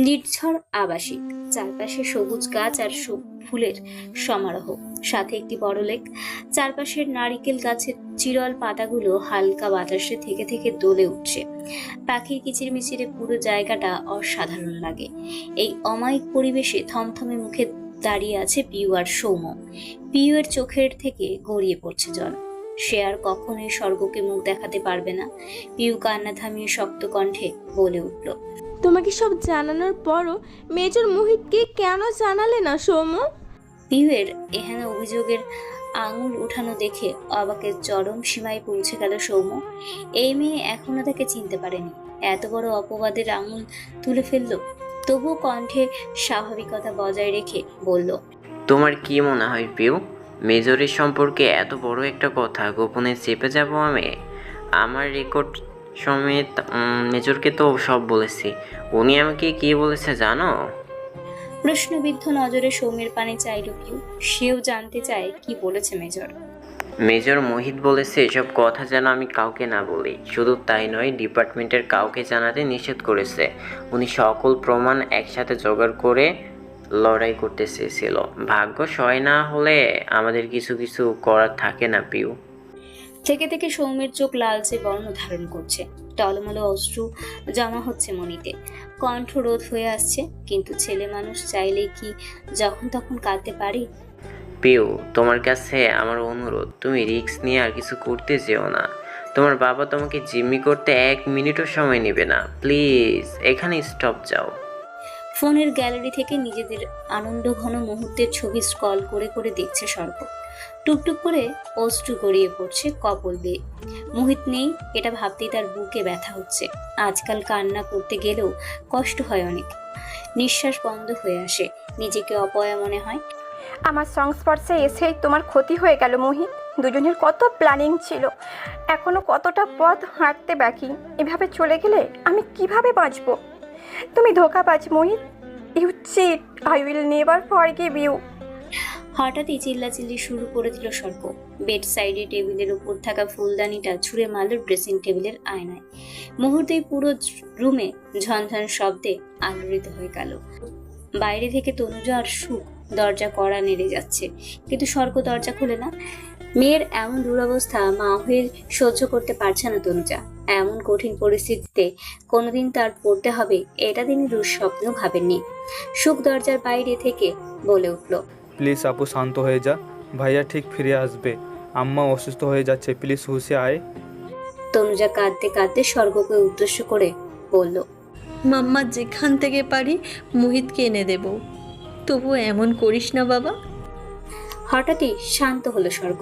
নির্ঝর আবাসিক, চারপাশে সবুজ গাছ আর ফুলের সমারোহ, সাথে একটি বড় লেক। চারপাশের নারিকেল গাছের চিরল পাতাগুলো হালকা বাতাসে থেকে থেকে দোলে উঠছে। পাখির কিচিরমিচিরে পুরো জায়গাটা অসাধারণ লাগে। এই অমায়িক পরিবেশে থমথমে মুখে দাঁড়িয়ে আছে পিউ আর সৌম্য। পিউ এর চোখের থেকে গড়িয়ে পড়ছে জল। সে আর কখনোই স্বর্গকে মুখ দেখাতে পারবে না। পিউ কান্না থামিয়ে শক্ত কণ্ঠে বলে উঠল, তোমাকে সব জানানোর পরও মেজর মোহিতকে কেন জানালে না সৌম্য? পিউয়ের এখানে অভিযোগের আঙুল উঠানো দেখে অবাকের চরম সীমায় পৌঁছে গেল সৌম্য। এই মেয়ে এখনো তাকে চিনতে পারেনি, এত বড় অপবাদের আঙুল তুলে ফেললো। তবুও কণ্ঠে স্বাভাবিকতা বজায় রেখে বলল, তোমার কি মনে হয় পিউ, মেজরের সম্পর্কে এত বড় একটা কথা গোপনে চেপে যাব আমি? আমার রেকর্ড সমেত মেজরকে তো সব বলেছি। উনি আমাকে কি বলেছে জানো? প্রশ্নবিদ্ধ নজরে সৌম্যের পানে চাইল পিউ। সেও জানতে চায় কি বলেছে মেজর। মেজর মোহিত বলেছে এসব কথা যেন আমি কাউকে না বলি। শুধু তাই নয়, ডিপার্টমেন্টের কাউকে জানাতে নিষেধ করেছে। উনি সকল প্রমাণ একসাথে জোগাড় করে লড়াই করতে চেয়েছিল। ভাগ্য সয় না হলে আমাদের কিছু কিছু করার থাকে না পিউ। থেকে থেকে সৌম্যের চোখ লালচে বর্ণ ধারণ করছে। টলমলো অশ্রু জমা হচ্ছে মনিতে। কণ্ঠ রোধ হয়ে আসছে, কিন্তু ছেলে মানুষ চাইলে কি যখন তখন কাঁদতে পারে? পিউ, তোমার কাছে আমার অনুরোধ, তুমি রিস্ক নিয়ে আর কিছু করতে যেও না। তোমার বাবা তোমাকে জিম্মি করতে 1 মিনিটও সময় নেবে না। প্লিজ এখানে স্টপ যাও। ফোনের গ্যালারি থেকে নিজেদের আনন্দঘন মুহূর্তের ছবি স্ক্রল করে করে দেখছে স্বর্গ। টুকটুক করে অশ্রু গড়িয়ে পড়ছে কপল বেয়ে। মোহিত নেই এটা ভাবতেই তার বুকে ব্যথা হচ্ছে। আজকাল কান্না করতে গেলেও কষ্ট হয় অনেক। নিঃশ্বাস বন্ধ হয়ে আসে, নিজেকে অপয়া মনে হয়। আমার সংস্পর্শে এসেই তোমার ক্ষতি হয়ে গেল মোহিত। দুজনের কত প্ল্যানিং ছিল, এখনো কতটা পথ হাঁটতে বাকি। এভাবে চলে গেলে আমি কিভাবে বাঁচবো? তুমি ধোঁকাবাজ Mohit. You cheat, I will never forgive you. হঠাৎই চিল্লাচিল্লি শুরু করে দিল স্বর্গ। বেড সাইডে টেবিলের উপর থাকা ফুলদানিটা ছুঁড়ে মারল ড্রেসিং টেবিলের আয়নায়। মুহূর্তেই পুরো রুমে ঝনঝন শব্দে আলোড়িত হয়ে গেল। বাইরে থেকে তনুজা আর সুখ দরজা কড়া নেড়ে যাচ্ছে, কিন্তু স্বর্গ দরজা খোলে না। মেয়ের এমন দুরবস্থা মা হয়ে সহ্য করতে পারছে না তনুজা। এমন কঠিন পরিস্থিতিতে কোনোদিন তার পড়তে হবে এটা তিনি দুঃস্বপ্ন ভাবেননি। সুখ দরজার বাইরে থেকে বলে উঠল, প্লিজ আপু শান্ত হয়ে যা, ভাইয়া ঠিক ফিরে আসবে। আম্মা অসুস্থ হয়ে যাচ্ছে, প্লিজ হুঁশে আয়। তনুজা কাঁদতে কাঁদতে স্বর্গকে উদ্দেশ্য করে বলল, মাম্মা যেখান থেকে পারি মোহিতকে এনে দেব, তবু এমন করিস না বাবা। হঠাৎই শান্ত হলো স্বর্গ।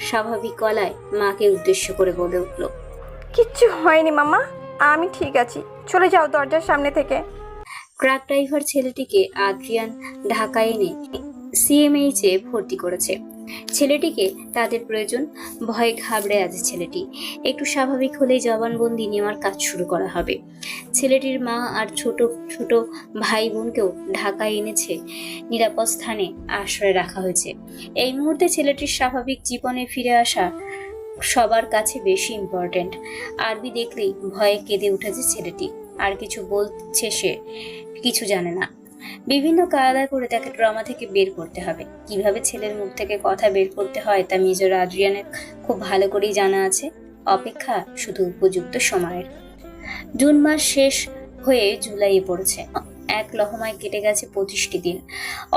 স্বাভাবিক গলায় মাকে উদ্দেশ্য করে বলে উঠল, কিচ্ছু হয়নি মামা, আমি ঠিক আছি। চলে যাও দরজার সামনে থেকে। ট্রাক ড্রাইভার ছেলেটিকে আদ্রিয়ান ঢাকায় এনে সিএমএইচ এ ভর্তি করেছে। ছেলেটিকে তাদের প্রয়োজন। ভয়ে ঘাবড়ে আছে ছেলেটি। একটু স্বাভাবিক হলেই জবানবন্দি নেওয়ার কাজ শুরু করা হবে। ছেলেটির মা আর ছোট ছোট ভাই বোনকেও ঢাকায় এনেছে, নিরাপদ স্থানে আশ্রয় রাখা হয়েছে। এই মুহূর্তে ছেলেটির স্বাভাবিক জীবনে ফিরে আসা সবার কাছে বেশি ইম্পর্টেন্ট। আরবি দেখলেই ভয়ে কেঁদে উঠেছে ছেলেটি। আর কিছু বলছে সে কিছু জানে না। বিভিন্ন কায়দা করে তাকে ট্রমা থেকে বের করতে হবে। কিভাবে ছেলের মুখ থেকে কথা বের করতে হয় তা মেজর আদ্রিয়ানের খুব ভালো করেই জানা আছে। অপেক্ষা শুধু উপযুক্ত সময়ের। জুন মাস শেষ হয়ে জুলাইয়ে পড়েছে। এক লহমায় কেটে গেছে 25টি দিন।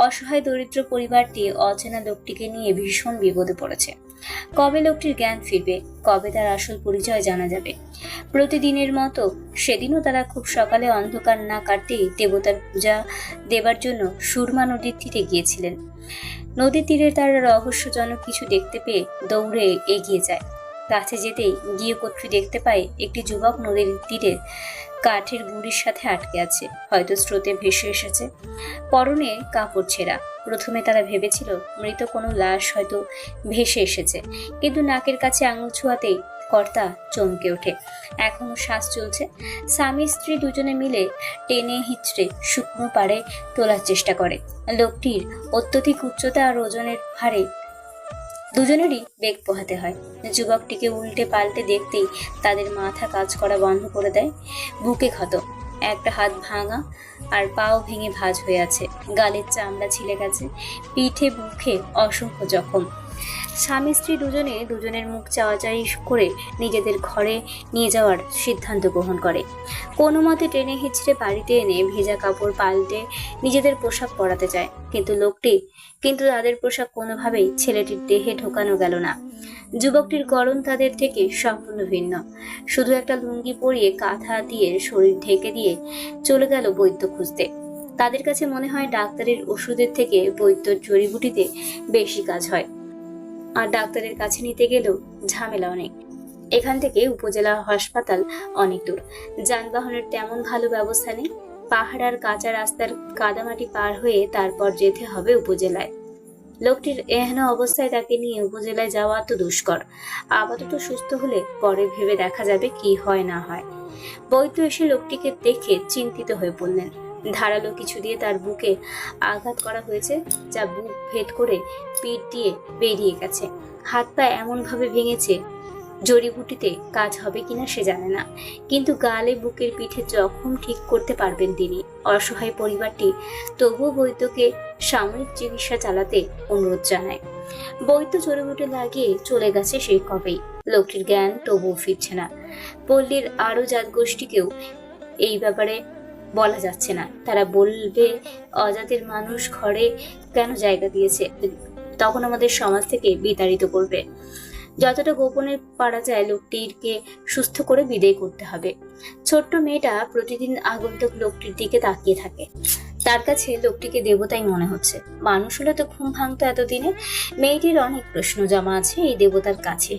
অসহায় দরিদ্র পরিবারটি অচেনা লোকটিকে নিয়ে ভীষণ বিপদে পড়েছে। কবে লোকটির জ্ঞান ফিরবে, কবে তার আসল পরিচয় জানা যাবে? প্রতিদিনের মতো সেদিনও তারা খুব সকালে অন্ধকার না কাটতেই দেবতার পূজা দেবার জন্য সুরমা নদীর তীরে গিয়েছিলেন। নদীর তীরে তারা রহস্যজনক কিছু দেখতে পেয়ে দৌড়ে এগিয়ে যায়। কাছে যেতেই গৃহকর্ত্রী দেখতে পায় একটি যুবক নদীর তীরে কাঠের গুঁড়ির সাথে আটকে আছে, হয়তো স্রোতে ভেসে এসেছে। পরনে কাপড় ছেঁড়া। প্রথমে তারা ভেবেছিল মৃত কোনো লাশ হয়তো ভেসে এসেছে, কিন্তু নাকের কাছে আঙুল ছোঁয়াতেই কর্তা চমকে ওঠে। এখনো শ্বাস চলছে। স্বামী স্ত্রী দুজনে মিলে টেনে হিচড়ে শুকনো পাড়ে তোলার চেষ্টা করে। লোকটির অত্যধিক উচ্চতা আর ওজনের ভারে দুজনেরই বেগ পোহাতে হয়। যুবকটিকে উল্টে পাল্টে দেখতেই তাদের মাথা কাজ করা বন্ধ করে দেয়। বুকে ক্ষত, একটা হাত ভাঙা আর পাও ভেঙে ভাঁজ হয়ে আছে, গালের চামড়া ছিলে গেছে, পিঠে মুখে অসংখ্য জখম। স্বামী স্ত্রী দুজনের মুখ চাওয়াচাই করে নিজেদের ঘরে নিয়ে যাওয়ার সিদ্ধান্ত গ্রহণ করে। কোনো মতে টেনে হিচড়ে বাড়িতে এনে ভেজা কাপড় পাল্টে নিজেদের পোশাক পরাতে চায়, কিন্তু তাদের পোশাক কোনোভাবেই ছেলেটির দেহে ঢোকানো গেল না। যুবকটির গড়ন তাদের থেকে সম্পূর্ণ ভিন্ন। শুধু একটা লুঙ্গি পরিয়ে কাঁথা দিয়ে শরীর ঢেকে দিয়ে চলে গেল বৈদ্য খুঁজতে। তাদের কাছে মনে হয় ডাক্তারের ওষুধের থেকে বৈদ্যর জড়িবুটিতে বেশি কাজ হয়, আর ডাক্তারের কাছে নিতে গেলেও ঝামেলা অনেক। এখান থেকে উপজেলা হাসপাতাল অনেক দূর, যানবাহনের তেমন ভালো ব্যবস্থা নেই। পাহাড় আর কাঁচা রাস্তার কাদামাটি পার হয়ে তারপর যেতে হবে উপজেলায়। লোকটির এহেন অবস্থায় তাকে নিয়ে উপজেলায় যাওয়া তো দুষ্কর। আপাতত সুস্থ হলে পরে ভেবে দেখা যাবে কি হয় না হয়। বৈদ্য এসে লোকটিকে দেখে চিন্তিত হয়ে পড়লেন। ধারালো কিছু দিয়ে তার বুকে আঘাত করা হয়েছে, যা বুক ভেদ করে পিঠ দিয়ে বেরিয়ে গেছে। হাত পা এমন ভাবে ভেঙেছে, জড়িবুটিতে কাজ হবে কিনা সে জানে না, কিন্তু গালে বুকের পিঠে জখম ঠিক করতে পারবেন তিনি। অসহায় পরিবারটি তবুও বৈদ্যকে সাময়িক চিকিৎসা চালাতে অনুরোধ জানায়। বৈদ্য জড়িবুটি লাগিয়ে চলে গেছে সেই কবেই। লোকটির জ্ঞান তবুও ফিরছে না। পল্লীর আরো জাতগোষ্ঠীকেও এই ব্যাপারে বলা যাচ্ছে না। তারা বলবে অজাতের মানুষ ঘরে কেন জায়গা দিয়েছে, তখন আমাদের সমাজ থেকে বিতাড়িত করবে। যতটা গোপনে পারা যায় লোকটিকে সুস্থ করে বিদায় করতে হবে। ছোট্ট মেয়েটা প্রতিদিন আগন্তুক লোকটির দিকে তাকিয়ে থাকে। তার কাছে লোকটিকে দেবতাই মনে হচ্ছে। মানুষ হলে তো ঘুম ভাঙতো এতদিনে। মেয়েটির অনেক প্রশ্ন জমা আছে এই দেবতার কাছে,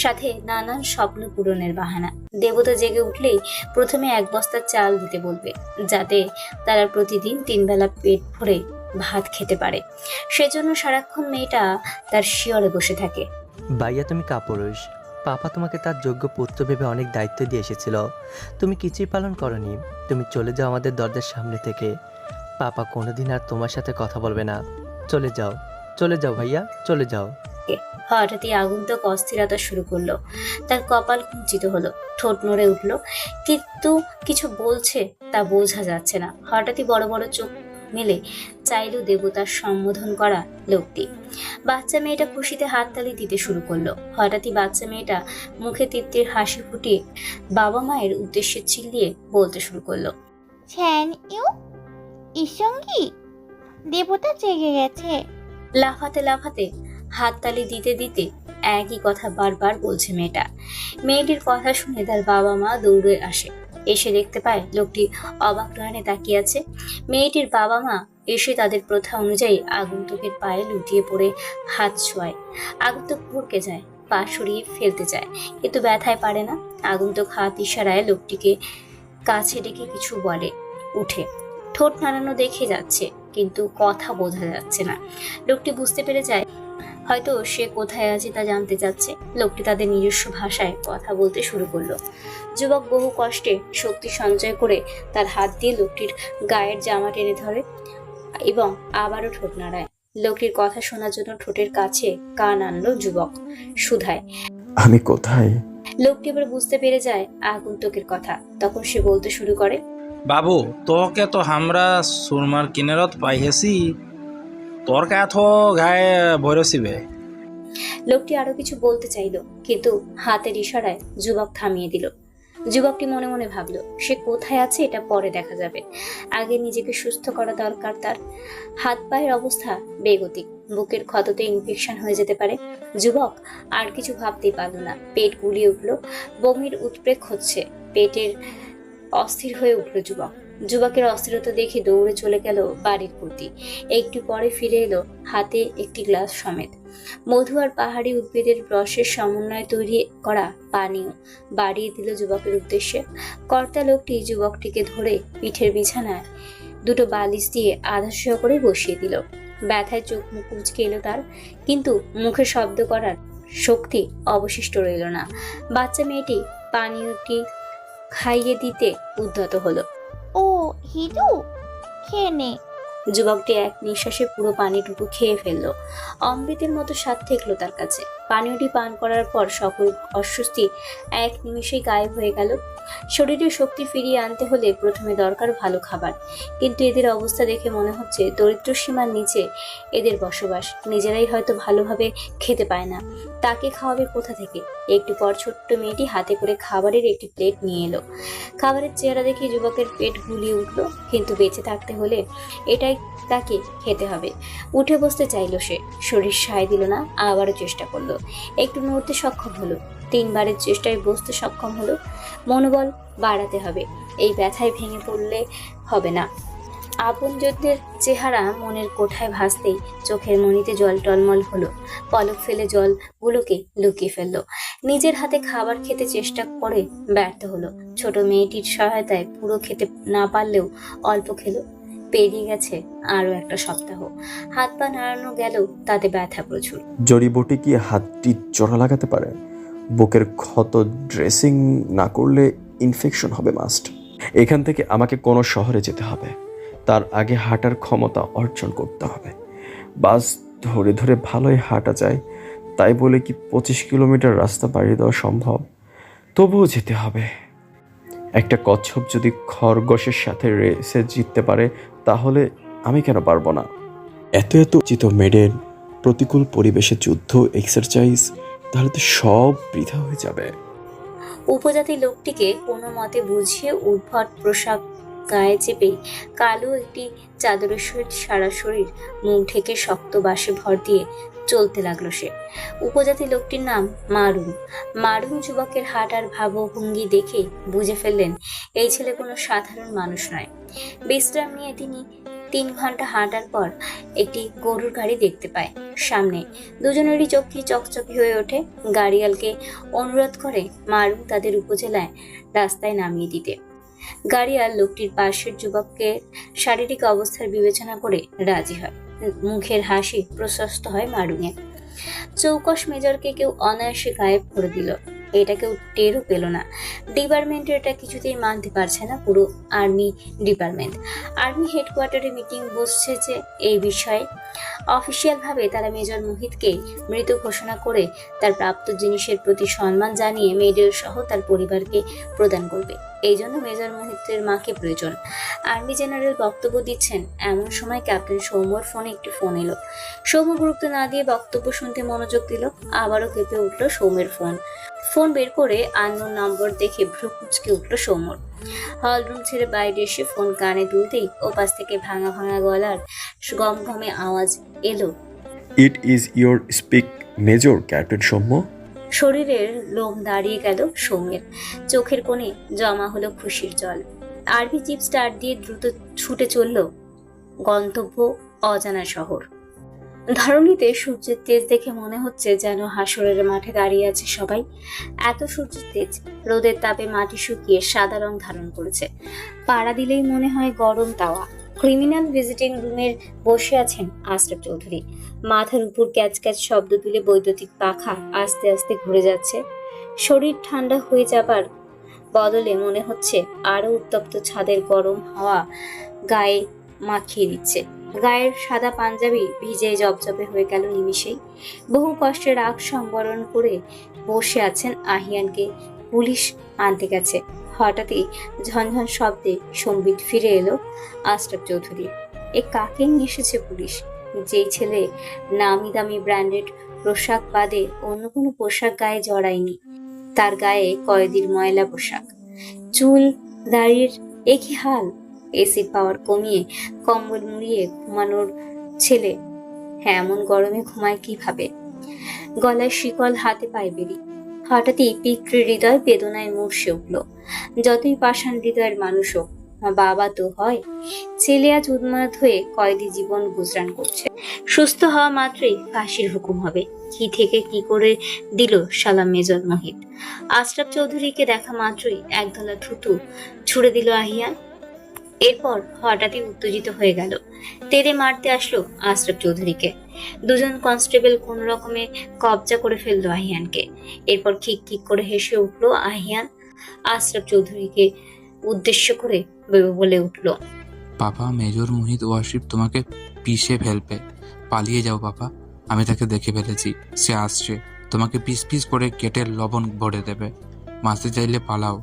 সাথে নানান স্বপ্ন পূরণের বাহানা। দেবতা জেগে উঠলেই প্রথমে 1 বস্তা চাল দিতে বলবে, যাতে তারা প্রতিদিন 3 বেলা পেট ভরে ভাত খেতে পারে। সেজন্য সারাক্ষণ মেয়েটা তার শিয়রে বসে থাকে। ভাইয়া তুমি কাপুরুষ। পাপা তোমাকে তার যোগ্য পুত্র ভেবে অনেক দায়িত্ব দিয়ে এসেছিল, তুমি কিছুই পালন করনি। তুমি চলে যাও আমাদের দরজার সামনে থেকে। পাপা কোনোদিন আর তোমার সাথে কথা বলবে না। চলে যাও, চলে যাও ভাইয়া, চলে যাও। হঠাৎই আগন্তুক অস্থিরতা শুরু করলো। তার কপাল কুঞ্চিত হলো, ঠোঁট নড়ে উঠলো, কিন্তু কিছু বলছে তা বোঝা যাচ্ছে না। হঠাৎই বড় বড় চোখ মেলে চাইল দেবতার সম্বোধন করা লোকটি। বাচ্চা মেয়েটা খুশিতে হাততালি দিতে শুরু করলো। হঠাৎই বাচ্চা মেয়েটা মুখে তৃপ্তির হাসি ফুটিয়ে বাবা মায়ের উদ্দেশ্যে চিল্লিয়ে বলতে শুরু করলো, ইসঙ্গী দেবতা জেগে গেছে। লাফাতে লাফাতে হাততালি দিতে দিতে একই কথা বারবার বলছে মেয়েটা। মেয়েটির কথা শুনে তার বাবা মা দৌড়ে আসে। এসে দেখতে পায় লোকটি অবাক নয়নে তাকিয়ে আছে। মেয়েটির বাবা মা এসে তাদের প্রথা অনুযায়ী আগন্তুকের পায়ে লুটিয়ে পড়ে হাত ছোঁয়ায়। আগন্তুক ভরকে যায়, পা সরিয়ে ফেলতে চায়, কিন্তু ব্যথায় পারে না। আগন্তুক হাত ইশারায় লোকটিকে কাছে ডেকে কিছু বলে। উঠে ঠোঁট নাড়ানো দেখে যাচ্ছে, কিন্তু কথা বোঝা যাচ্ছে না। লোকটি বুঝতে পেরে যায় হয়তো সে কোথায় আছে তা জানতে চাচ্ছে। লোকটি তাদের নিজস্ব ভাষায় কথা বলতে শুরু করলো। যুবক বহু কষ্টে শক্তি সঞ্চয় করে তার হাত দিয়ে লোকটির গায়ের জামা টেনে ধরে এবং আবারও ঠোঁট নাড়ায়। লোকটির কথা শোনার জন্য ঠোঁটের কাছে কান আনলো যুবক। শুধায়, আমি কোথায়? লোকটি এবার বুঝতে পেরে যায় আগন্তুকের কথা। তখন সে বলতে শুরু করে, বাবু তোকে তো আমরা সুরমার কিনারত পাইহেছি, তোর কাথ গায়ে ভরেছিবে। লোকটি আরো কিছু বলতে চাইলো, কিন্তু হাতের ইশারায় যুবক থামিয়ে দিল। যুবকটি মনে মনে ভাবলো সে কোথায় আছে এটা পরে দেখা যাবে, আগে নিজেকে সুস্থ করা দরকার তার। হাত পায়ের অবস্থা বেগতিক, বুকের ক্ষততে ইনফেকশন হয়ে যেতে পারে। যুবক আর কিছু ভাবতেই পারল না। পেট গুলিয়ে উঠলো, বমির উৎপ্রেক হচ্ছে, পেটের অস্থির হয়ে উঠল যুবক। যুবকের অস্থিরতা দেখে দৌড়ে চলে গেল বাড়ির প্রতি। একটু পরে ফিরে এলো হাতে একটি গ্লাস সমেত মধু আর পাহাড়ি উদ্ভিদের রসের সমন্বয়ে তৈরি করা পানীয় বাড়িয়ে দিল যুবকের উদ্দেশ্যে। কর্তা লোকটি যুবকটিকে ধরে পিঠের বিছানায় 2টো বালিশ দিয়ে আধাশয় করে বসিয়ে দিল। ব্যথায় চোখ মুখ কুঁচকে এলো তার, কিন্তু মুখে শব্দ করার শক্তি অবশিষ্ট রইল না। বাচ্চা মেয়েটি পানীয়টি খাইয়ে দিতে উদ্যত হলো। ও হিদু, খেয়ে নে। যুবকটি এক নিঃশ্বাসে পুরো পানিটুকু খেয়ে ফেললো। অমৃতের মতো স্বাদ ঠেকলো তার কাছে। পানীয়টি পান করার পর সকল অস্বস্তি এক নিমিষেই গায়েব হয়ে গেল। শরীরে শক্তি ফিরিয়ে আনতে হলে প্রথমে দরকার ভালো খাবার, কিন্তু এদের অবস্থা দেখে মনে হচ্ছে দরিদ্র সীমার নিচে এদের বসবাস। নিজেরাই হয়তো ভালোভাবে খেতে পায় না, তাকে খাওয়াবে কোথা থেকে? একটু পর ছোট্ট মেয়েটি হাতে করে খাবারের একটি প্লেট নিয়ে এলো। খাবারের চেহারা দেখে যুবকের পেট গুলিয়ে উঠলো, কিন্তু বেঁচে থাকতে হলে এটাই তাকে খেতে হবে। উঠে বসতে চাইলো সে, শরীর সায় দিল না। আবারও চেষ্টা করলো, একটু নড়তে সক্ষম হলো। 3 বারের চেষ্টায় বসতে সক্ষম হলো। মনোবল বাড়াতে হবে, এই ব্যথায় ভেঙে পড়লে হবে না। আপনজনদের চেহারা মনের কোঠায় ভাসতেই চোখের মণিতে জল টলমল হলো। পলক ফেলে জলগুলোকে লুকিয়ে ফেললো। নিজের হাতে খাবার খেতে চেষ্টা করে ব্যর্থ হলো। ছোট মেয়েটির সহায়তায় পুরো খেতে না পারলেও অল্প খেলো। পেরিয়ে গেছে আরো একটা সপ্তাহ। হাত পা নাড়ানো গেলেও তাতে ব্যথা প্রচুর। জড়িবুটি কি হাতটি জোড়া লাগাতে পারে? বুকের ক্ষত ড্রেসিং না করলে ইনফেকশন হবে মাস্ট। এখান থেকে আমাকে কোনো শহরে যেতে হবে, তার আগে হাঁটার ক্ষমতা অর্জন করতে হবে। বাস ধরে ধরে ভালোই হাঁটা যায়, তাই বলে কি 25 কিলোমিটার রাস্তা বাড়িয়ে দেওয়া সম্ভব? তবুও যেতে হবে। একটা কচ্ছপ যদি খরগোশের সাথে রেসে জিততে পারে, তাহলে আমি কেন পারবো না? এত চিত মেডেন, প্রতিকূল পরিবেশে যুদ্ধ, এক্সারসাইজ, তাহলে তো সব বৃথা হয়ে যাবে। উপজাতি লোকটিকে কোনো মতে বুঝিয়ে উদ্ভট পোশাক গায়ে চেপে কালো একটি চাদরের সহিত সারা শরীর মুখ ঢেকে শক্ত বাঁশে ভর দিয়ে চলতে লাগলো সে। উপজাতি লোকটির নাম মারুং। মারুং যুবকের হাঁটার ভাবভঙ্গি দেখে বুঝে ফেললেন এই ছেলে কোনো সাধারণ মানুষ নয়। বিশ্রাম নিয়ে তিনি 3 ঘন্টা হাঁটার পর একটি গরুর গাড়ি দেখতে পায় সামনে। দুজনেরই চোখে চকচকি হয়ে ওঠে। গাড়িয়ালকে অনুরোধ করে মারুং তাদের উপজেলায় রাস্তায় নামিয়ে দিতে। গাড়িয়াল লোকটির পাশের যুবককে শারীরিক অবস্থার বিবেচনা করে রাজি হয়। মুখের হাসি প্রশস্ত হয় মারুংয়ের। চৌকস মেজরকে কেউ অনায়াসে গায়েব করে দিল, এটা কেউ টেরও পেল না। ডিপার্টমেন্টের এটা কিছুতেই মানতে পারছে না পুরো আর্মি ডিপার্টমেন্ট। আর্মি হেডকোয়ার্টারে মিটিং বসছে এই বিষয়ে। অফিসিয়ালভাবে তারা মেজর মোহিতকে মৃত ঘোষণা করে তার প্রাপ্ত জিনিসের প্রতি সম্মান জানিয়ে মেডেল সহ তার পরিবারকে প্রদান করবে। এই জন্য মেজর মোহিতের মাকে প্রয়োজন। আর্মি জেনারেল বক্তব্য দিচ্ছেন এমন সময় ক্যাপ্টেন সৌম্যর ফোনে একটি ফোন এলো। সৌম্য গুরুত্ব না দিয়ে বক্তব্য শুনতে মনোযোগ দিল। আবারও কেঁপে উঠল সৌম্যের ফোন বের করে আননোন নম্বর দেখে ভ্রু কুঁচকে উঠল সৌম্যর। হলরুম ছেড়ে বাইরে এসে ফোন কানে তুলতেই ওপাশ থেকে ভাঙা ভাঙা গলার গমগমে আওয়াজ এলো, it is your speak major captain Soumya. শরীরের লোম দাঁড়িয়ে গেল সৌম্যের। চোখের কোণে জমা হলো খুশির জল। আরবি জিপ স্টার্ট দিয়ে দ্রুত ছুটে চলল গন্তব্য অজানা শহর। ধরণীতে সূর্যের তেজ দেখে মনে হচ্ছে যেন হাসরের মাঠে দাঁড়িয়ে আছে সবাই। এত সূর্যের তেজ, রোদের তাপে মাটি শুকিয়ে সাদা রং ধারণ করেছে। পাড়া দিলেই মনে হয় গরম তাওয়া। ক্রিমিনাল ভিজিটিং রুমের বসে আছেন আশরাফ চৌধুরী। মাথার উপর ক্যাচ ক্যাচ শব্দ তুলে বৈদ্যুতিক পাখা আস্তে আস্তে ঘুরে যাচ্ছে। শরীর ঠান্ডা হয়ে যাবার বদলে মনে হচ্ছে আরো উত্তপ্ত ছাদের গরম হাওয়া গায়ে মাখিয়ে দিচ্ছে। গায়ের সাদা পাঞ্জাবি ভিজে জবজবে হয়ে গেল নিমিষেই। বহু কষ্টে রাগ সংবরণ করে বসে আছেন আহিয়ানকে পুলিশ আনতে গেছে। হঠাৎই ঝনঝন শব্দে সম্বিত ফিরে এলো আশরাফ চৌধুরী। এ কাকে নিয়ে এসেছে পুলিশ? যেই ছেলে নামি দামি ব্র্যান্ডেড পোশাক বাদে অন্য কোনো পোশাক গায়ে জড়ায়নি, তার গায়ে কয়েদির ময়লা পোশাক। চুল দাড়ির একই হাল। এসির পাওয়ার কমিয়ে কম্বল মুড়িয়ে ঘুমানোর ছেলে হ্যাঁ এমন গরমে ঘুমায় কিভাবে? গলায় শিকল, হাতে পায়ে বেরি। হঠাৎই পিতৃ হৃদয় বেদনায় মুর্ষে উঠল। যতই পাষাণ হৃদয়ের মানুষ হোক, বাবা তো হয়। ছেলে আজ উন্মাদ হয়ে কয়েদি জীবন গুজরান করছে। সুস্থ হওয়া মাত্রই ফাঁসির হুকুম হবে। কি থেকে কি করে দিল সালাম মেজর মোহিত। আশরাফ চৌধুরীকে দেখা মাত্রই একদলা থুতু ছুড়ে দিল আহিয়ান। এরপর হঠাৎই উত্তেজিত হয়ে গেল। তেড়ে মারতে আসলো আশরাফ চৌধুরীকে। দুজন কনস্টেবল কোন রকমে কবজা করে ফেললো আহিয়ানকে। এরপর খিক খিক করে হেসে উঠলো আহিয়ান। আশরাফ চৌধুরীকে উদ্দেশ্য করে বলে উঠল, পাপা, মেজর মোহিত ওয়াসিফ তোমাকে পিষে ফেলবে। পালিয়ে যাও পাপা, আমি তাকে দেখে ফেলেছি, সে আসছে। তোমাকে পিস পিস করে কেটে লবণ ভরে দেবে। মাসে চাইলে পালাও।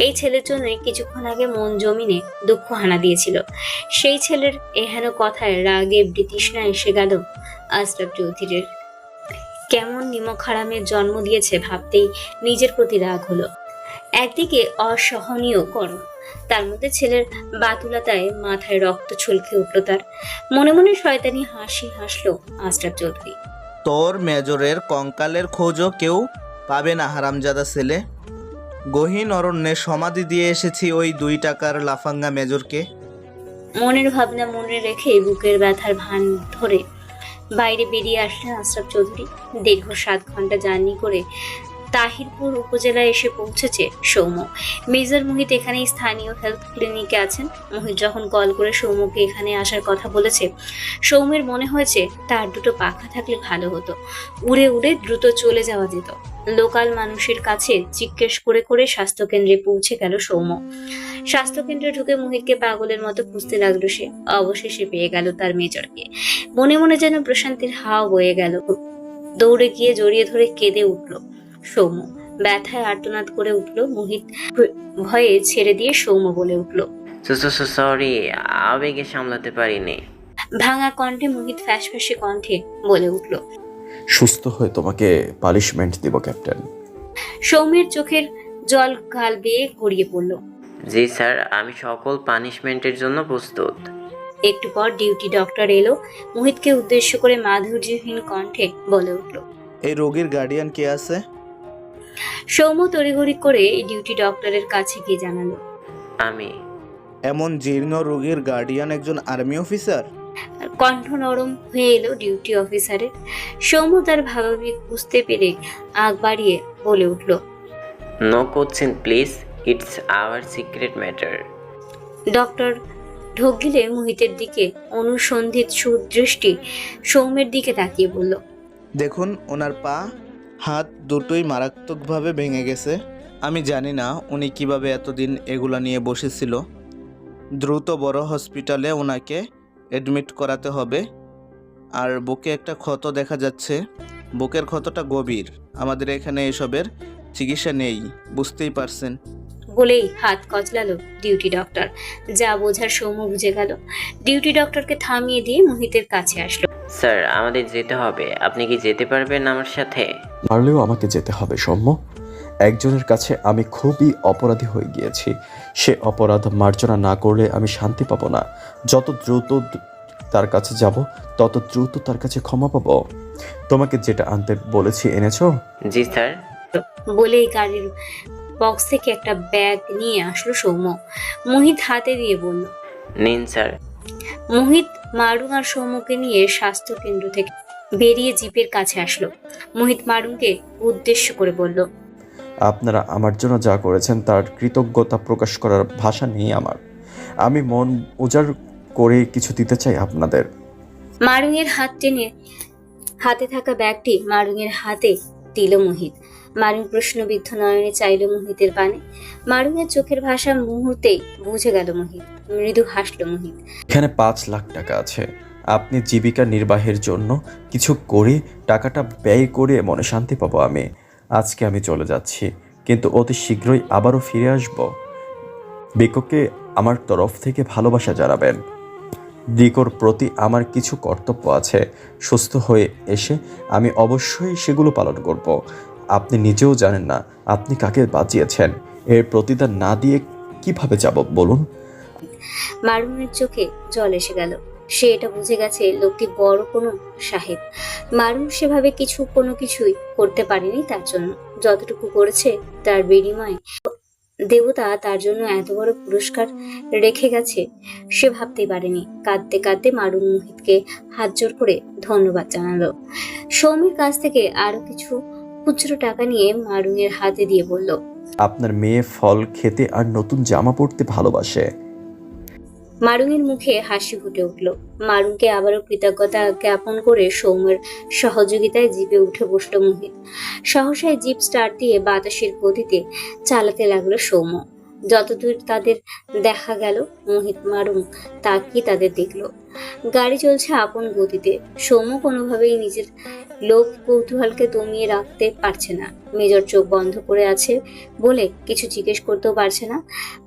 এই ছেলের জন্যই কিছুক্ষণ আগে মন জমিনে দুঃখ হানা দিয়েছিল। সেই ছেলের এহেন কথায় রাগে বৃতৃষ্ণা এসে গেল আশরাফ চৌধুরীর। কেমন নিমক হারামের জন্ম দিয়েছে ভাবতেই নিজের প্রতি রাগ হলো। একদিকে অসহনীয় গরম, তার মধ্যে ছেলের বাতুলতায় মাথায় রক্ত ছলকে উঠল তার। মনে মনে শয়তানি হাসি হাসলো আশরাফ চৌধুরী। তোর মেজরের কঙ্কালের খোঁজও কেউ পাবে না হারামজাদা ছেলে। গহীন অরণ্যে সমাধি দিয়ে এসেছি ওই 2 টাকার লাফাঙ্গা মেজরকে। মনের ভাবনা মনে রেখে বুকের ব্যথার ভান ধরে বাইরে বেরিয়ে আসলেন আশরাফ চৌধুরী। দীর্ঘ 7 ঘন্টা জার্নি করে তাহিরপুর উপজেলায় এসে পৌঁছেছে সৌম্য। মেজর মোহিত এখানে স্থানীয় হেলথ ক্লিনিকে আছেন। মোহিত যখন কল করে সৌম্যকে এখানে আসার কথা বলেছে, সৌম্যের মনে হয়েছে তার 2টো পাখা থাকলে ভালো হতো, উড়ে উড়ে দ্রুত চলে যাওয়া যেত। লোকাল মানুষের কাছে জিজ্ঞেস করে করে স্বাস্থ্যকেন্দ্রে পৌঁছে গেল সৌম্য। স্বাস্থ্যকেন্দ্রে ঢুকে মোহিতকে পাগলের মতো খুঁজতে লাগলো সে। অবশেষে পেয়ে গেল তার মেজরকে। মনে মনে যেন প্রশান্তির হাওয়া বয়ে গেল। দৌড়ে গিয়ে জড়িয়ে ধরে কেঁদে উঠল সৌম্য। ব্যথায় আর্তনাদ করে উঠল মোহিত। ভয়ে ছেড়ে দিয়ে সৌম্য বলে উঠল, সরি, আবেগে সামলাতে পারিনি। ভাঙা কণ্ঠে মোহিত ফ্যাসফ্যাসে কণ্ঠে বলে উঠল। সুস্থ হয়ে তোমাকে পানিশমেন্ট দিব ক্যাপ্টেন। সৌম্যের চোখের জল গাল বেয়ে গড়িয়ে পড়ল। জি স্যার, আমি সকল পানিশমেন্টের জন্য প্রস্তুত। একটু পর ডিউটি ডক্টর এলো। মোহিতকে উদ্দেশ্য করে মাধুর্যহীন কণ্ঠে বলে উঠল, এই রোগীর গার্ডিয়ান কে আছে? সৌম্য তড়িঘড়ি করে ডিউটি ডক্টরের কাছে গিয়ে জানালো, আমি। এমন জীর্ণ রোগীর গার্ডিয়ান একজন আর্মি অফিসার? কণ্ঠ নরম হয়ে এলো ডিউটি অফিসারের। সৌম্য তার ভাবাবেগ বুঝতে পেরে আগ বাড়িয়ে বলে উঠল, no question please, it's our secret matter. Doctor ঢোক গিলে মোহিতের দিকে অনুসন্ধিত সুদৃষ্টি সৌম্যের দিকে তাকিয়ে বলল, দেখুন, ওনার পা হাত দুটোই মারাত্মকভাবে ভেঙে গেছে। আমি জানি না উনি কিভাবে এতদিন এগুলা নিয়ে বসেছিল। দ্রুত বড় হসপিটালে ওনাকে অ্যাডমিট করাতে হবে। আর বুকে একটা ক্ষত দেখা যাচ্ছে। বুকের ক্ষতটা গভীর। আমাদের এখানে এসবের চিকিৎসা নেই, বুঝতেই পারছেন। বলেই হাত কচলালো ডিউটি ডক্টর। যা বোঝার সৌম্য বুঝে গেল। ডিউটি ডক্টরকে থামিয়ে দিয়ে মোহিতের কাছে আসলো। স্যার, আমাদের যেতে হবে। আপনি কি যেতে পারবেন আমার সাথে? পারলেও আমাকে যেতে হবে সৌম্য। একজনের কাছে আমি খুবই অপরাধী হয়ে গিয়েছি। সে অপরাধ মার্জনা না করলে আমি শান্তি পাবো না। যত দ্রুত তার কাছে যাব তত দ্রুত তার কাছে ক্ষমা পাবো। তোমাকে যেটা আনতে বলেছি এনেছো? জি স্যার। বলেই গাড়ির বক্স থেকে একটা ব্যাগ নিয়ে আসলো সৌম্য। মোহিত হাতে দিয়ে বলল, নিন স্যার। মোহিত মারুং আর সৌম্যকে নিয়ে স্বাস্থ্য কেন্দ্র থেকে বেরিয়ে জিপের কাছে আসলো। মোহিত মারুংকে উদ্দেশ্য করে বলল, আপনারা আমার জন্য যা করেছেন তার কৃতজ্ঞতা প্রকাশ করার ভাষা নেই আমার। আমি মন উজাড় করে কিছু দিতে চাই আপনাদের। মারুং এর হাত টেনে হাতে থাকা ব্যাগটি মারুং এর হাতে দিল মোহিত। মারুং প্রশ্নবিদ্ধ নয়নে চাইল মোহিতের পানে। মারুং এর চোখের ভাষা মুহূর্তেই বুঝে গেল মোহিত। মৃদু হাসলো মোহিত। এখানে 5 লাখ টাকা আছে। আপনি জীবিকা নির্বাহের জন্য কিছু করে টাকাটা ব্যয় করে মনে শান্তি পাবো আমি। আজকে আমি চলে যাচ্ছি, কিন্তু অতি শীঘ্রই আবারও ফিরে আসব। বিকোকে আমার তরফ থেকে ভালোবাসা জানাবেন। দিকোর প্রতি আমার কিছু কর্তব্য আছে। সুস্থ হয়ে এসে আমি অবশ্যই সেগুলো পালন করব। আপনি নিজেও জানেন না আপনি কাকে বাঁচিয়েছেন। এর প্রতিদান না দিয়ে কিভাবে যাব বলুন? মারুংয়ের চোখে জল এসে গেল। সে এটা বুঝে গেছে লোকটি বড় কোনো সাহেব। মারুং সেভাবে কোনো কিছুই করতে পারেনি তার জন্য। যতটুকু করেছে তার বিনিময়ে দেবতা তার জন্য এত বড় পুরস্কার রেখে গেছে সে ভাবতেই পারেনি। কাঁদতে কাঁদতে মারুং মোহিতকে হাত জোর করে ধন্যবাদ জানালো। সৌমির কাছ থেকে আরো কিছু খুচরো টাকা নিয়ে মারুং এর হাতে দিয়ে বলল, আপনার মেয়ে ফল খেতে আর নতুন জামা পরতে ভালোবাসে। মারুংয়ের মুখে হাসি ফুটে উঠল। মারুংকে আবারও কৃতজ্ঞতা জ্ঞাপন করে সৌম্যের সহযোগিতায় জিপে উঠে বসল মোহিত। সহসায় জিপ স্টার্ট দিয়ে বাতাসের গতিতে চালাতে লাগলো সৌম্য। যতদূর তাদের দেখা গেল মোহিত মারুং তাকিয়ে তাদের দেখলো। গাড়ি চলছে আপন গতিতে। সৌম্য কোনোভাবেই নিজের লোভ কৌতূহলকে দমিয়ে রাখতে পারছে না। মেজর চোখ বন্ধ করে আছে বলে কিছু জিজ্ঞেস করতেও পারছে না।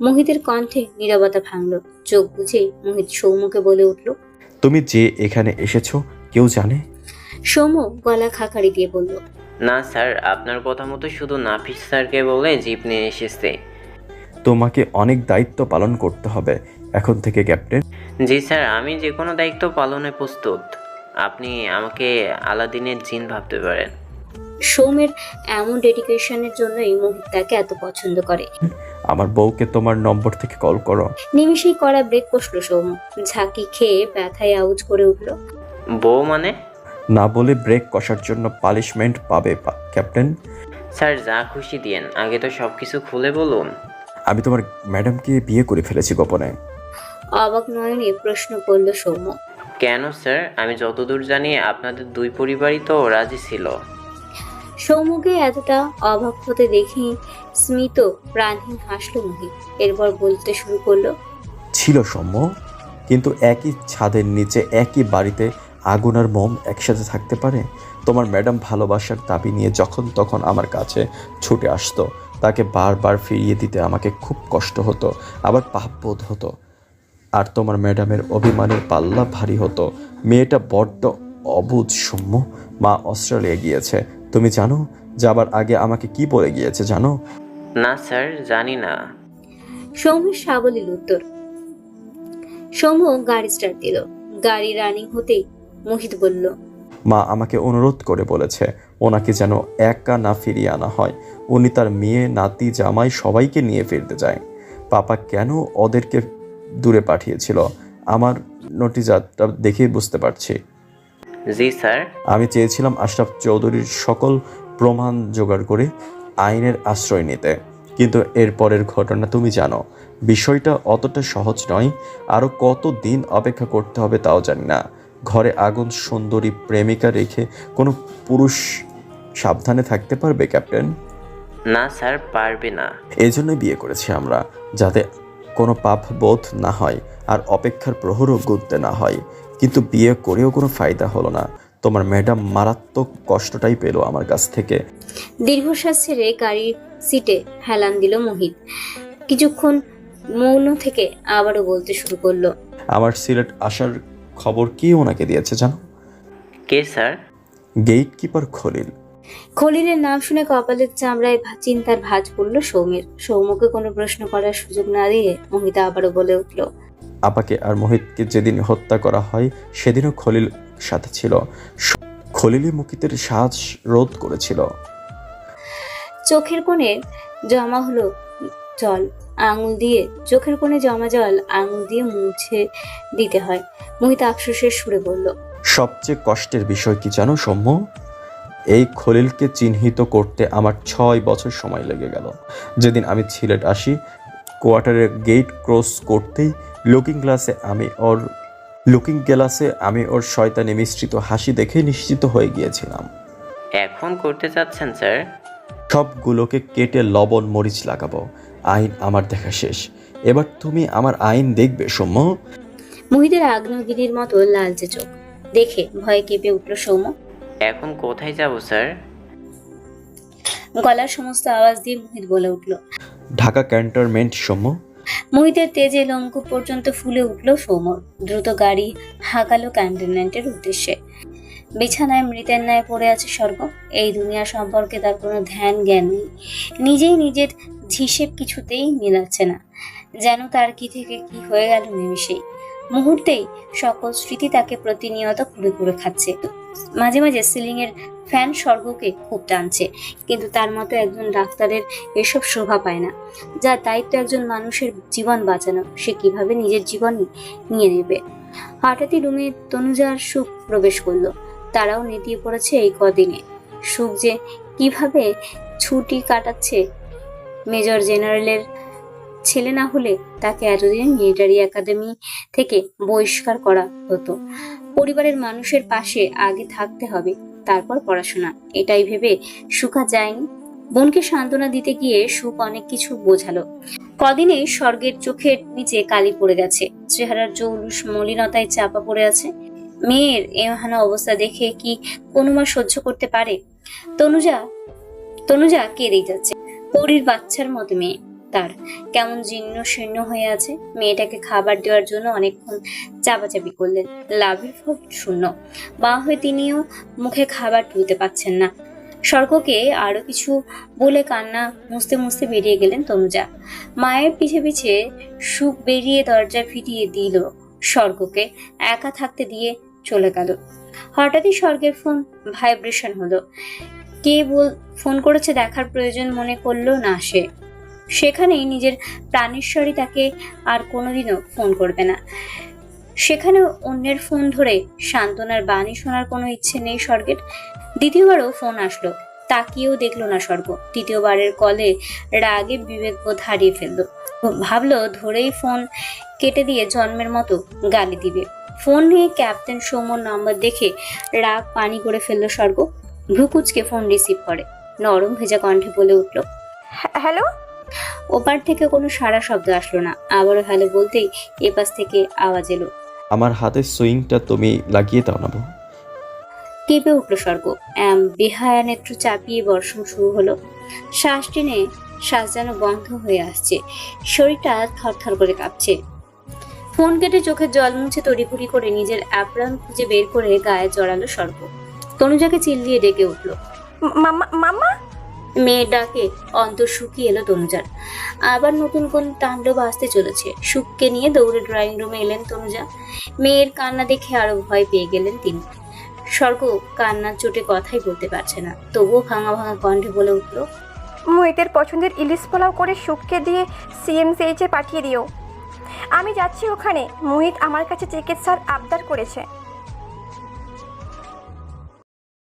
মোহিতের কণ্ঠে নীরবতা ভাঙল। চোখ বুঝেই মোহিত সৌম্যকে বলে উঠল, তুমি যে এখানে এসেছো কেউ জানে? সৌম্য গলা খাকারি দিয়ে বলল, না স্যার, আপনার কথা মতো শুধু নাফিস স্যারকে বলে জিপ নিয়ে এসেছে। তোমাকে অনেক দায়িত্ব পালন করতে হবে এখন থেকে ক্যাপ্টেন। জি স্যার, আমি যে কোনো দায়িত্ব পালনে প্রস্তুত। আপনি আমাকে আলাদিনের জিন ভাবতে পারেন। সৌম্যের এমন ডেডিকেশনের জন্যই মোহিত তাকে এত পছন্দ করে। আমার বউকে তোমার নম্বর থেকে কল করো। নিমিষেই কড়া ব্রেক কষল সৌম্য। ঝাঁকি খেয়ে ব্যথায় আউজ করে উঠল, বউ মানে? না বলে ব্রেক কষার জন্য পানিশমেন্ট পাবে ক্যাপ্টেন। স্যার যা খুশি দিয়েন, আগে তো সব কিছু খুলে বলুন। আমি তোমার ম্যাডামকে বিয়ে করে ফেলেছি গোপনে। অবাক নয়নে প্রশ্ন করল সৌম্য। কেন স্যার? আমি যতদূর জানি আপনাদের দুই পরিবারই তো রাজি ছিল। সৌম্যকে এতটা অবাক হতে দেখে স্মিত প্রাণহীন হাসল মোহিত। এরপর বলতে শুরু করলো, ছিল সৌম্য, কিন্তু একই ছাদের নিচে একই বাড়িতে আগুন আর মোম একসাথে থাকতে পারে? তোমার ম্যাডাম ভালোবাসার দাবি নিয়ে যখন তখন আমার কাছে ছুটে আসতো। তাকে বারবার ফিরিয়ে দিতে আমাকে খুব কষ্ট হতো, আবার পাপবোধ হতো। আর তোমার ম্যাডামের অভিমানের পাল্লা ভারী হতো। মেয়েটা বড্ড অবুঝ সৌম্য। মা অস্ট্রেলিয়া গিয়েছে। তুমি জানো যাবার আগে আমাকে কি বলে গিয়েছে জানো? না স্যার, জানি না। সৌম্যের সাবলীল উত্তর। সৌম্য গাড়ি স্টার্ট দিল। গাড়ি রানিং হতেই মোহিত বলল, মা আমাকে অনুরোধ করে বলেছে ওনাকে যেন একা না ফিরিয়ে আনা হয়। উনি তার মেয়ে, নাতি, জামাই সবাইকে নিয়ে ফিরতে চায়। পাপা কেন ওদেরকে দূরে পাঠিয়েছিল আমার নটিজাতটা দেখেই বুঝতে পারছি। জি স্যার। আমি চেয়েছিলাম আশরাফ চৌধুরীর সকল প্রমাণ জোগাড় করে আইনের আশ্রয় নিতে, কিন্তু এরপরের ঘটনা তুমি জানো। বিষয়টা অতটা সহজ নয়। আরও কত দিন অপেক্ষা করতে হবে তাও জানি না। ঘরে আগুন, সুন্দরী প্রেমিকা রেখে কোনো পুরুষ সাবধানে থাকতে পারবে ক্যাপ্টেন? না স্যার, পারবে না। এজন্যই বিয়ে করেছি আমরা, যাতে কোনো পাপ বোধ না হয় আর অপেক্ষার প্রহরও গুনতে না হয়। কিন্তু বিয়ে করেও কোনো ফায়দা হলো না। তোমার ম্যাডাম মারাত্মক কষ্টটাই পেলো আমার কাছ থেকে। দীর্ঘশ্বাস ছেড়ে গাড়ির সিটে হেলান দিল মোহিত। কিছুক্ষণ মৌন থেকে আবারও বলতে শুরু করলো, আমার সিলেট আসার খবর কে ওনাকে দিয়েছে জানো? কে স্যার? Gatekeeper Khalil. খলিলের নাম শুনে কপালের চামড়ায় চিন্তার ভাঁজ পড়ল সৌম্যের। সৌম্যকে কোনো প্রশ্ন করার সুযোগ না দিয়ে মোহিত আবারও বলে উঠল, আপাকে আর মোহিতকে যেদিন হত্যা করা হয় সেদিনও খলিল সাথে ছিল। খলিলই মুকিতের শ্বাস রোধ করেছিল। চোখের কোণে জমা হলো জল আঙুল দিয়ে, চোখের কোণে জমা জল আঙুল দিয়ে মুছে দিতে হয়। মোহিত আফসোসের সুরে বলল, সবচেয়ে কষ্টের বিষয় কি জানো সৌম্য? এই খলিলকে চিহ্নিত করতে আমার 6 বছর সময় লেগে গেল। যেদিন আমি সিলেট আসি, কোয়ার্টারের গেট ক্রস করতেই লুকিং গ্লাসে আমি ওর শয়তানি মিশ্রিত হাসি দেখে নিশ্চিত হয়ে গিয়েছিলাম। এখন করতে চাচ্ছেন স্যার? সবগুলোকে কেটে লবণ মরিচ লাগাবো। আইন আমার দেখা শেষ। এবার তুমি আমার আইন দেখবে সৌম্য। মোহিতের আগ্নেয়গিরির মতো লালচে চোখ দেখে ভয়ে কেঁপে উঠল সৌম্য। এখন কোথায় যাব স্যার? গলার সমস্ত আওয়াজ দিয়ে মোহিত বলে উঠল, ঢাকা ক্যান্টনমেন্ট সৌম্য। মোহিতের তেজে লোমকূপ পর্যন্ত ফুলে উঠল সৌম্যর। দ্রুত গাড়ি হাঁকালো ক্যান্টনমেন্টের উদ্দেশ্যে। বিছানায় মৃতের ন্যায় পড়ে আছে স্বর্গ। এই দুনিয়া সম্পর্কে তার কোনো ধ্যান জ্ঞান নেই। নিজেই নিজের হিসেব কিছুতেই মিলাচ্ছে না। যেন তার কি থেকে কি হয়ে গেল নিমিষেই, মুহূর্তেই সকল স্মৃতি তাকে প্রতিনিয়ত কুড়ে কুড়ে খাচ্ছে। মাঝে মাঝে সিলিং এর ফ্যান স্বর্গকে খুব টানছে, কিন্তু তার মতো একজন ডাক্তারের এসব শোভা পায় না। যার দায়িত্ব একজন মানুষের জীবন বাঁচানো, সে কিভাবে নিজের জীবনই নিয়ে নেবে? হঠাৎই রুমে তনুজার সুখ প্রবেশ করলো। তারাও নেতিয়ে পড়েছে এই কদিনে। সুখ যে কিভাবে ছুটি কাটাচ্ছে। মেজর জেনারেলের ছেলে না হলে তাকে এতদিন মিলিটারি একাডেমি থেকে বহিষ্কার করা হতো। পরিবারের মানুষের পাশে আগে থাকতে হবে, তারপর পড়াশোনা। এটাই ভেবে সুখা যায়নি। বোনকে সান্ত্বনা দিতে গিয়ে সুখ অনেক কিছু বোঝালো। কদিনেই স্বর্গের চোখের নিচে কালি পড়ে গেছে, চেহারার জৌলুস মলিনতায় চাপা পড়ে আছে। মেয়ের এমহানা অবস্থা দেখে কি কোনো মা সহ্য করতে পারে? তনুজা কেঁদেই যাচ্ছে। পরীর বাচ্চার মতো মেয়ে, তার কেমন জীর্ণ শীর্ণ হয়ে আছে। মেয়েটাকে খাবার দেওয়ার জন্য অনেকক্ষণ চাপাচাপি করলেন, লাভের ফল শূন্য। মা হয়ে তিনিও মুখে খাবার তুলতে পারছেন না। স্বর্গকে আরো কিছু বলে কান্না মুছতে মুছতে বেরিয়ে গেলেন তনুজা। মায়ের পিছে পিছে সুখ বেরিয়ে দরজা ফিটিয়ে দিল, স্বর্গকে একা থাকতে দিয়ে চলে গেল। হঠাৎই স্বর্গের ফোন ভাইব্রেশন হলো। কে ফোন করেছে দেখার প্রয়োজন মনে করলো না সে। সেখানেই নিজের প্রাণেশ্বরী তাকে আর কোনোদিনও ফোন করবে না। সেখানে অন্যের ফোন ধরে সান্ত্বনার বাণী শোনার কোনো ইচ্ছে নেই স্বর্গের। দ্বিতীয়বারও ফোন আসলো, তাকিয়েও দেখলো না স্বর্গ। তৃতীয়বারের কলে রাগে বিবেকবোধ হারিয়ে ফেললো। ভাবলো ধরেই ফোন কেটে দিয়ে জন্মের মতো গালি দিবে। ফোন নিয়ে ক্যাপ্টেন সৌম্যর নাম্বার দেখে রাগ পানি করে ফেললো স্বর্গ। ভ্রুকুচকে ফোন রিসিভ করে, নরম ভেজা কণ্ঠে বলে উঠল, হ্যালো। ওপার থেকে কোনো সারা শব্দ আসলো না। আবারও হ্যালো বলতেই এপাশ থেকে আওয়াজ এলো, আমার হাতের সুইংটা তুমি লাগিয়ে দাও না বউ। কেঁপে উঠল স্বর্গ। বেহায়া নেত্র চাপিয়ে বর্ষণ শুরু হলো। শ্বাস টেনে শ্বাস যেন বন্ধ হয়ে আসছে, শরীরটা থরথর করে কাঁপছে। ফোন কেটে চোখের জল মুছে তড়িঘড়ি করে নিজের অ্যাপ্রন খুঁজে বের করে গায়ে জড়ালো স্বর্গ। তনুজাকে চিল্লিয়ে ডেকে উঠল, মাম্মা মাম্মা। মেয়ের ডাকে অন্তর শুকিয়ে এলো তনুজার। আবার নতুন কোন তাণ্ডব আসতে চলেছে। সুখকে নিয়ে দৌড়ে ড্রয়িং রুমে এলেন তনুজা। মেয়ের কান্না দেখে আরো ভয় পেয়ে গেলেন তিনি। স্বর্গ কান্নার চোটে কথাই বলতে পারছে না, তবুও ভাঙা ভাঙা কণ্ঠে বলে উঠল, মুহিতের পছন্দের ইলিশ পোলাও করে সুখকে দিয়ে সিএমসিএইচে পাঠিয়ে দিও। আমি যাচ্ছি ওখানে। মুহিত আমার কাছে চিকিৎসার আবদার করেছে।